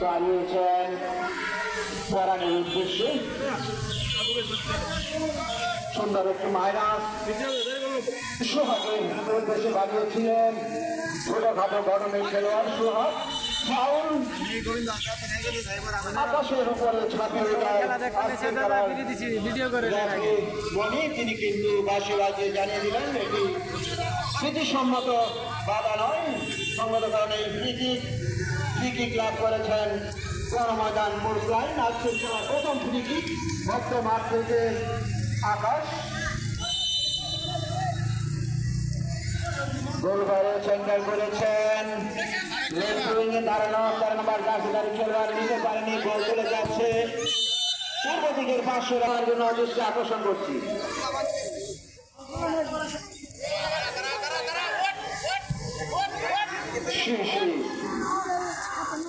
বাড়িয়েছেন পরাণের উদ্দেশ্যে সুন্দর একটি মাইনাস সোহাগের উদ্দেশ্যে বাড়িয়েছিলেন ছোটখাটো গরমের খেলোয়াড় সোহাগ ফাউল আকাশের উপরে তিনি কিন্তু বাঁশি বাজিয়ে জানিয়ে দিলেন এটি স্মৃতিসম্মত বাধা নয় সঙ্গত কারণে ফ্রি কিক লাভ করেছেন ময়দান মোরলাইন আজকের খেলার প্রথম ফ্রি কিক ভক্ত মাঠ থেকে আকাশ গোল করে সেন্টার করেছেন লেফট উইংয়ে দাঁড়ানো 4 নম্বর জার্সিধারী খেলোয়াড় নিতে পারেনি গোল চলে যাচ্ছে পূর্ব দিকের 500 রাখার জন্য দৃষ্টি আকর্ষণ করছি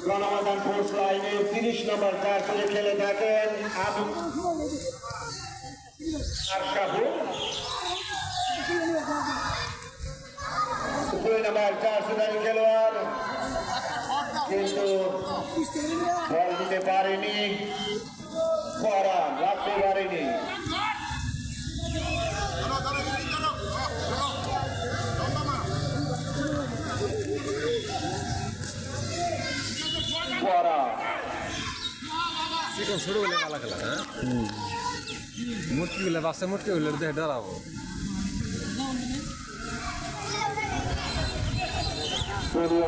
গণমাদান ফোর্স লাইনে 30 নম্বর জার্সি খেলে থাকেন আবু আশরাফুল 2 নম্বর জার্সিধারী খেলোয়াড় কিন্তু বল দিতে পারেনি ফরান রাখতে পারেনি ছোট বলে ভালো খেলা হ্যাঁ মুটকি গুলো বাচ্চা মুটকি গুলো দেখে ডরাবো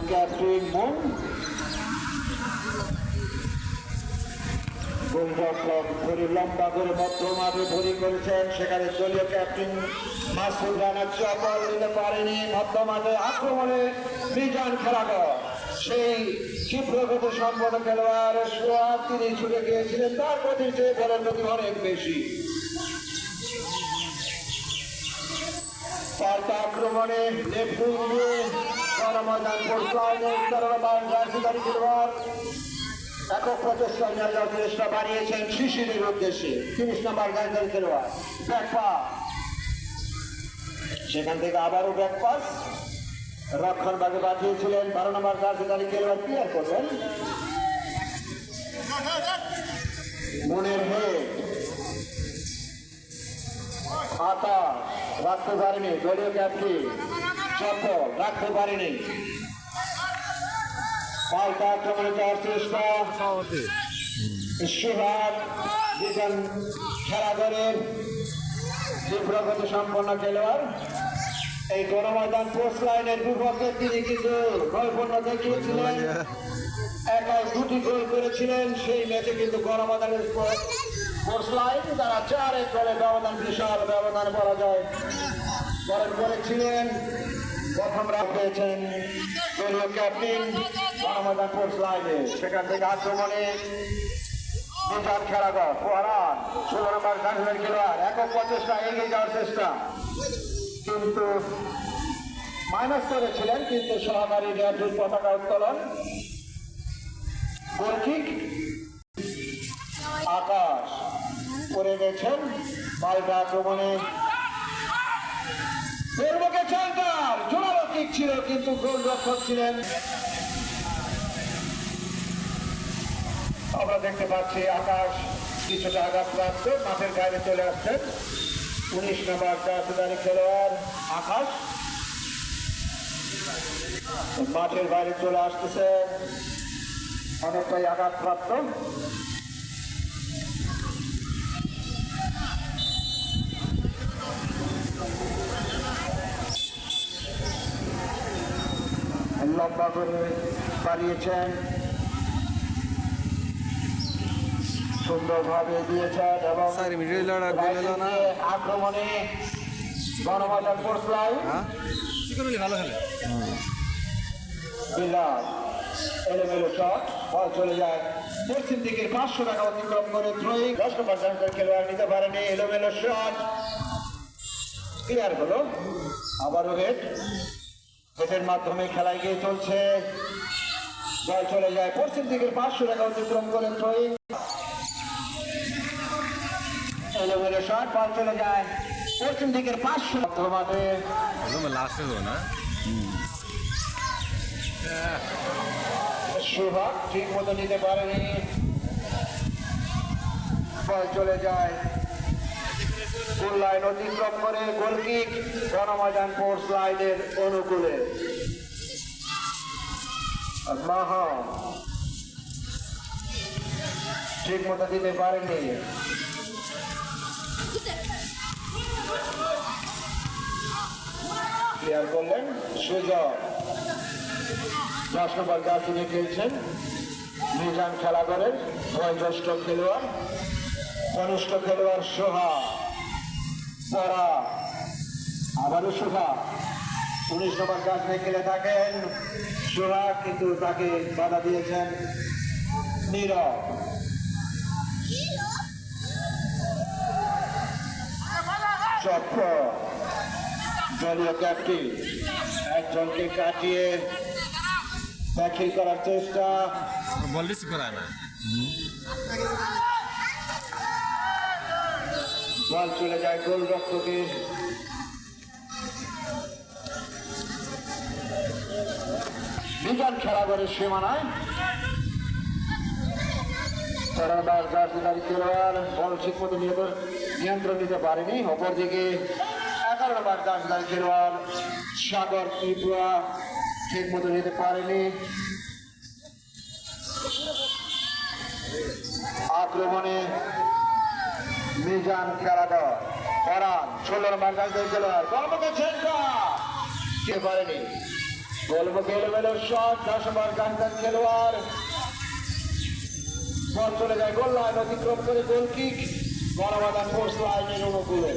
ক্যাপ্টেন মন লম্বা করে মধ্য মাঠে ভরি করেছেন সেখানে দলীয় ক্যাপ্টেন মাসুদ রানা চপল দিতে পারেনি মধ্য মাঠে আক্রমণে মিজান খেলাঘর সেই ক্ষিপ্রগত সম্পন্ন খেলোয়াড় সোহাগ তিনি ছুটে গিয়েছিলেন তার প্রতি চেয়ে বলের গতি অনেক বেশি পাল্টা আক্রমণে লেফট উইংয়ে গণমাদান ফোর্স লাইনের 13 নম্বর জার্সিধারী খেলোয়াড় একক প্রচেষ্টা নিয়ে যাওয়ার চেষ্টা বাড়িয়েছেন শিশিরের উদ্দেশ্যে 30 নম্বর জার্সিধারী খেলোয়াড় ব্যাক পাস সেখান থেকে আবারও ব্যাক পাস রক্ষণ ভাগে বাঁচিয়েছিলেন 12 নম্বর জার্সিধারী খেলোয়াড় ক্লিয়ার করবেন মনের হেড আতা রাখতে পারেনি দলীয় ক্যাপ্টেন চপল রাখতে পারেনি পাল্টা আক্রমণে যাওয়ার চেষ্টা সোহাগ দুজন খেলাঘরের তীব্রগত সম্পন্ন খেলোয়াড় এই গণময়দান পোস্ট লাইনের বিপক্ষে তিনি কিন্তু নৈপুণ্য দেখিয়েছিলেন একাই 2টি গোল করেছিলেন সেই ম্যাচে কিন্তু গণময়দানের পোস্ট লাইন তারা 4-1 গোলে ব্যবধান বিশাল ব্যবধানে পরাজয় করেছিলেন প্রথম রান পেয়েছেন দলীয় ক্যাপ্টেন গণময়দান পোস্ট লাইনে সেখান থেকে আক্রমণে মিজান খেলাঘর ফরহাদ 16 নম্বর জার্সিধারী খেলোয়াড় একক প্রচেষ্টা এগিয়ে যাওয়ার চেষ্টা কিন্তু মাইনাস করেছিলেন কিন্তু সহকারী রেফারির পতাকা উত্তোলন গোল কিক আকাশ করে গেছেন পাল্টা আক্রমণে জোরালো কিক ছিল কিন্তু গোল রক্ষক ছিলেন আমরা দেখতে পাচ্ছি আকাশ কিছুটা আঘাতপ্রাপ্ত মাঠের বাইরে চলে আসছেন 19 নম্বর জার্সিধারী খেলোয়াড় আকাশ মাঠের বাইরে চলে আসতেছে অনেকটাই আঘাতপ্রাপ্ত লম্বা করে বাড়িয়েছেন সুন্দরভাবে দিয়েছেন এবং আক্রমণে গণমাদান ফোর্স লাইন ভালো খেলে এলোমেলো শট বল চলে যায় পশ্চিম দিকের 500 টাকা অতিক্রম করে থ্রোয়িং 10 নম্বর জার্সিধারী খেলোয়াড় নিতে পারেনি এলোমেলো শট ক্লিয়ার হলো আবারও হেডের মাধ্যমে খেলায় গিয়ে চলছে বল চলে যায় পশ্চিম দিকের 500 টাকা অতিক্রম করে থ্রোয়িং এলোমেলো শট বল চলে যায় পশ্চিম দিকের 500 মাঠে লাস্ট না সোহাগ ঠিক মতো নিতে পারেনি, বল চলে যায় গোল লাইন অতিক্রম করে গোলকিক গণময়দান স্পোর্টস লাইনের অনুকূলে। মাহা ঠিক মতো দিতে পারেনি, ক্লিয়ার করলেন সুযোগ। 10 নম্বর জার্সি খেলছেন মিজান খেলাঘরের বয়োজ্যেষ্ঠ খেলোয়াড়, কনিষ্ঠ খেলোয়াড় সোহা পরা, আবারও সোহা 19 নম্বর জার্সি খেলে থাকেন সোহা, কিন্তু তাকে বাধা দিয়েছেন নীরব। চক্র দলীয় ক্যাপ্টেন একজনকে কাটিয়ে দাখিল করার চেষ্টা, বল রিসিভ করা না। বল চলে যায় গোলরক্ষকের বিধান খেলাঘরের সীমানায়। 4 নম্বর জার্সিধারী খেলোয়াড় বল ঠিক মতো নিয়ন্ত্রণ নিতে পারেনি। অপরদিকে 11 নম্বর জার্সিধারী খেলোয়াড় সাগর ত্রিপুরা ঠিক মতো নিতে পারেনি। আক্রমণে মিজান খেলাঘর পরান 16 নম্বর জার্সিধারী খেলোয়াড় গোলমুখে ছেঁকা কে পারেনি। গোলমুখে এলোমেলো শট 10 নম্বর জার্সিধারী খেলোয়াড়, বল চলে যায় গোল লাইন অতিক্রম করে গোলকিক গণময়দান স্পোর্টস লাইনের অনুকূলে।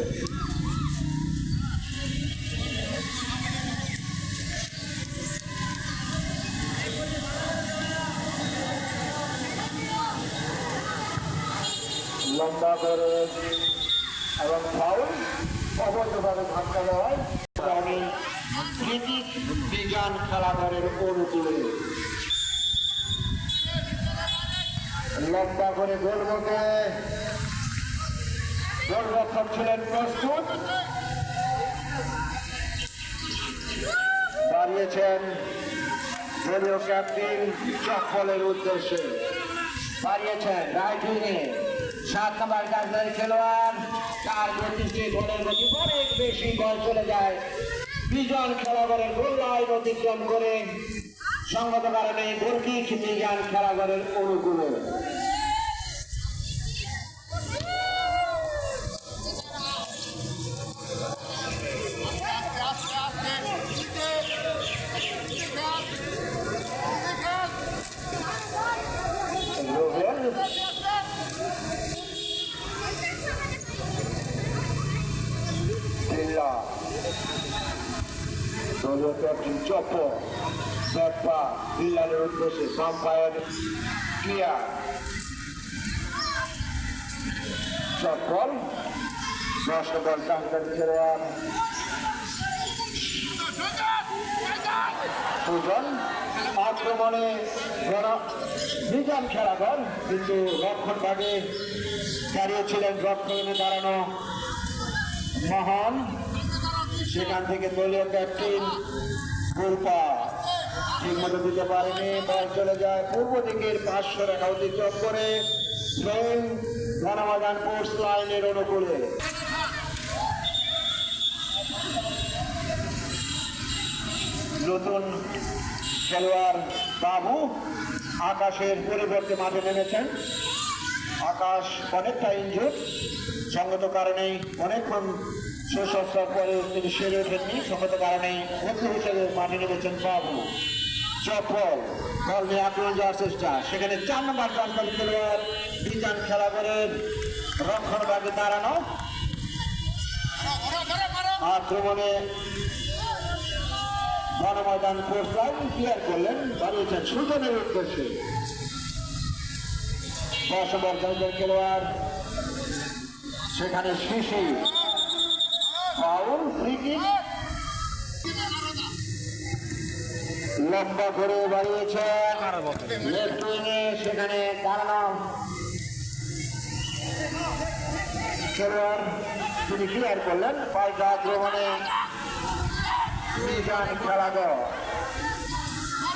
লম্বা করে এবং ফাউল অবৈধভাবে ধাক্কা দেওয়ায় আমি ক্রিকেট বিজ্ঞান খেলাঘরের অনুকূলে। লম্বা করে গোলমুখে গোলরক্ষক ছিলেন প্রস্তুত, দাঁড়িয়েছেন দলীয় ক্যাপ্টেন চপ্পলের উদ্দেশ্যে, দাঁড়িয়েছেন রাইট উইংয়ে 7 নম্বর জার্সিধারী খেলোয়াড়, তার গতিতে বলের গতি অনেক বেশি, বল চলে যায় বিজন খেলাঘরের গোল লাইন অতিক্রম করে সঙ্গত কারণে গোলকিক বিজন খেলাঘরের অনুকূলে। দলীয় ক্যাপ্টেন চপ্পল ব্যাটপা বিল্লালের উদ্দেশ্যে সাম্পায়ার ক্লিয়ার। চপ্পল 10 নম্বর জার্সিধারী খেলোয়াড় সুজন আক্রমণে মিজান খেলাঘর, কিন্তু রক্ষণ ভাগে দাঁড়িয়েছিলেন রক্ষণে দাঁড়ানো মহান, সেখান থেকে দলীয় ক্যাপ্টেন গোলপা ঠিক মতো দিতে পারেনি, বল চলে যায় পূর্ব দিকের 500 রেখা অতিক্রম করে গণময়দান স্পোর্টস লাইনের অনুকূলে। নতুন খেলোয়াড় বাবু আকাশের পরিবর্তে মাঠে নেমেছেন। আকাশ অনেকটা ইনজুর, সঙ্গত কারণেই অনেকক্ষণ সুস্বাস্থ্যের পরে তিনি সেরে ওঠেননি, সঙ্গত কারণেই বন্ধু হিসেবে মাঠে নেমেছেন বাবু। চপ্পল বল নিয়ে আক্রমণ যাওয়ার চেষ্টা, সেখানে 4 নম্বর জার্সিধারী খেলোয়াড় বিজান খেলাঘরের রক্ষণ ভাগে দাঁড়ানো, আক্রমণে গণময়দান স্পোর্টস লাইন ক্লিয়ার করলেন, দাঁড়িয়েছেন সুজনের উদ্দেশ্যে 10 নম্বর জার্সিধারী খেলোয়াড়, সেখানে শিশি ফাউল ফ্রি কিক। লম্বা করে বাড়িয়েছেন লেফট উইংয়ে, সেখানে দাঁড়ানো খেলোয়াড় তিনি ক্লিয়ার করলেন, পাল্টা আক্রমণে মিজান খেলাঘর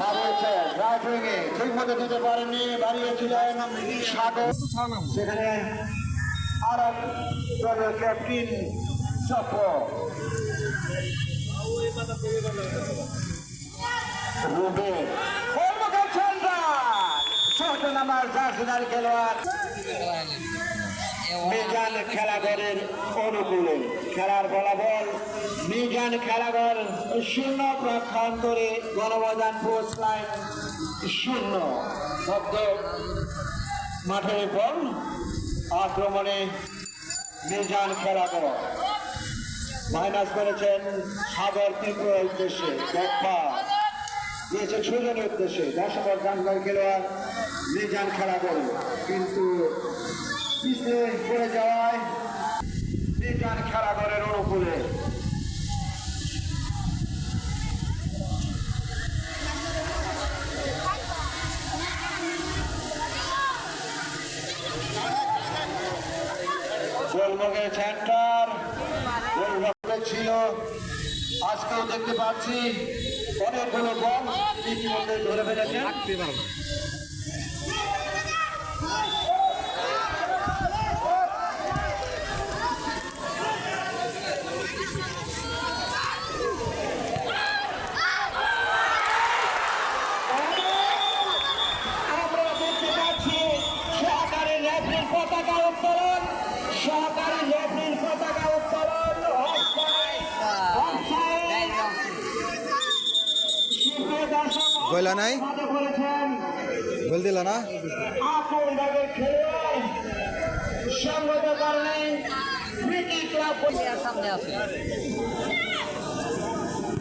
বাড়িয়েছেন রাইট উইংয়ে ঠিক মতো দিতে পারেননি, বাড়িয়েছিলেন সাগর। সেখানে আর এক দলের ক্যাপ্টেন চক্র রুবে ছোট নাম্বার জার্সিদার খেলোয়াড় মিজান খেলাঘরের অনুকূলে খেলার ফলাফল মিজান খেলাঘর 0 প্রক্ষান্তরে গণময়দান পোস্ট লাইন 0। শব্দ মাঠের বল আক্রমণে মিজান খেলাঘর মাইনাস করেছেন সাগর তীব্র উদ্দেশ্যে দেখা দিয়েছে সুজনের উদ্দেশ্যে 10 নম্বর জানকার খেলোয়াড় মিজান খেলাঘর কিন্তু পিছনে পড়ে যাওয়ায় মিজান খেলাঘরের অনুকূলে গোলমুখের সেন্টার গোলমুখে ছিল। আজকেও দেখতে পাচ্ছি অনেকগুলো বল ইতিমধ্যে ধরে ফেলেছেন। আমরা দেখতে পাচ্ছি সহকারী রেফারির পতাকা উত্তোলন, সহকারী রেফারির পতাকা উত্তোলন। বইলা নাই বল দিল না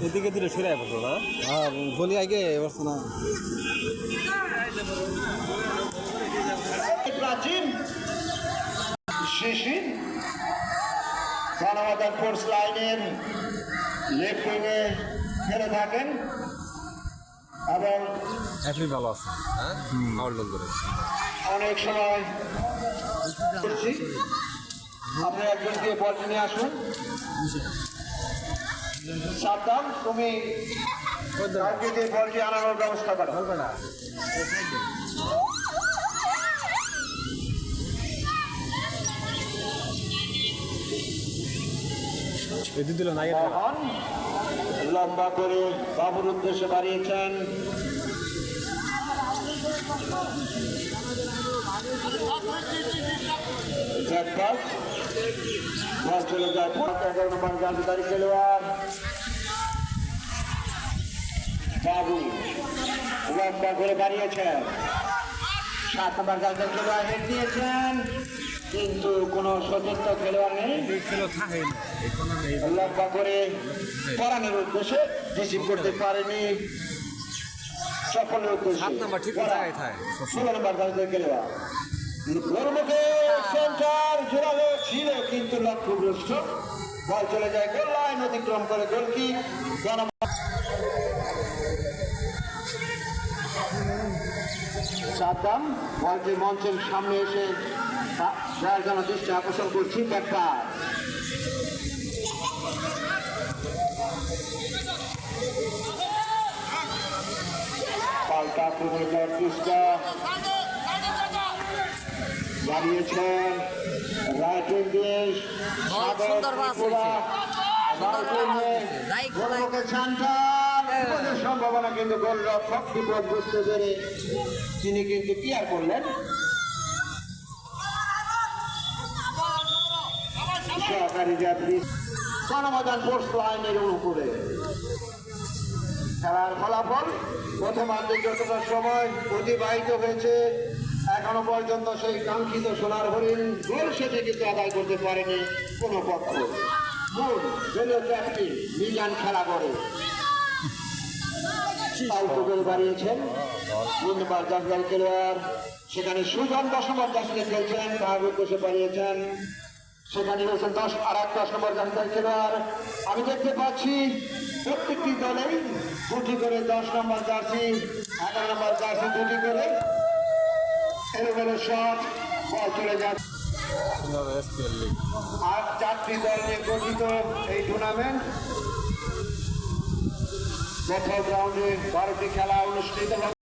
এদিকে দিলে সরে পড়তো না। হ্যাঁ বলি আগে বসতো না। প্রাচীন শিশির গণমাতার ফোর্স লাইনের লেফট উইংয়ে খেলে থাকেন এবং এফি ভালো আছে, হ্যাঁ আউট গোল করে অনেক সময় করছি। আপনি একজনকে বলটি নিয়ে আসুন। সাবধান, তুমি কাউকে দিয়ে বলটি আনানোর ব্যবস্থা করো। এদিকে দিল না। মোহন লম্বা করে বাবুর উদ্দেশ্যে বাড়িয়েছেন। বল চলে যায় 11 নম্বর জার্সিধারী খেলোয়াড় বাবু লম্বা করে বাড়িয়েছেন। 7 নম্বর জার্সিধারী খেলোয়াড় হেড দিয়েছেন কিন্তু কোনো সতীর্থ খেলোয়াড় নেই। লম্বা করে পরাণের উদ্দেশ্যে রিসিভ করতে পারেনি, সকলের উদ্দেশ্যে 7 নম্বর ঠিক জায়গায় থাকে। 16 নম্বর জার্সিধারী খেলোয়াড় গোলমুখে সেন্টার জোরালো ছিল কিন্তু লক্ষ্যভ্রষ্ট। বল চলে যায় গোল লাইন অতিক্রম করে গোলকিক। সাদ্দাম বলটি মঞ্চের সামনে এসে যার যেন দৃষ্টি আকর্ষণ করছি একটা পাল্টা আক্রমণে যাওয়ার চেষ্টা দাঁড়িয়েছেন রাইট উইং দিয়ে সম্ভাবনা কিন্তু গোল রক্ষক বিপদ বুঝতে পেরে তিনি কিন্তু ক্লিয়ার করলেন। সহকারী যাত্রী গণময়দান পোস্ট লাইনের উপরে খেলার ফলাফল প্রথমার্ধে যতটা সময় অতিবাহিত হয়েছে এখনো পর্যন্ত সেই কাঙ্ক্ষিত সোনার হরিণ গোল সেটি কিন্তু আদায় করতে পারেনি কোনো পক্ষ। মূল দলীয় ক্যাপ্টেন মিজান খেলাঘরে গোল বাড়িয়েছেন। 2 নম্বর জার্সিধারী খেলোয়াড় সেখানে সুজন 10 নম্বর জার্সিতে খেলছেন, তার উদ্দেশ্যে বাড়িয়েছেন। সেখানে রয়েছেন 10 নম্বর জার্সিধারী খেলোয়াড়। আমি দেখতে পাচ্ছি প্রত্যেকটি দলেই 2টি করে 10 নম্বর জার্সি, 11 নম্বর জার্সি 2টি করে এলোমেলো শট বল চলে যাচ্ছে। আর 4টি দল নিয়ে গঠিত এই টুর্নামেন্ট। প্রথম রাউন্ডে 12টি খেলা অনুষ্ঠিত হবে।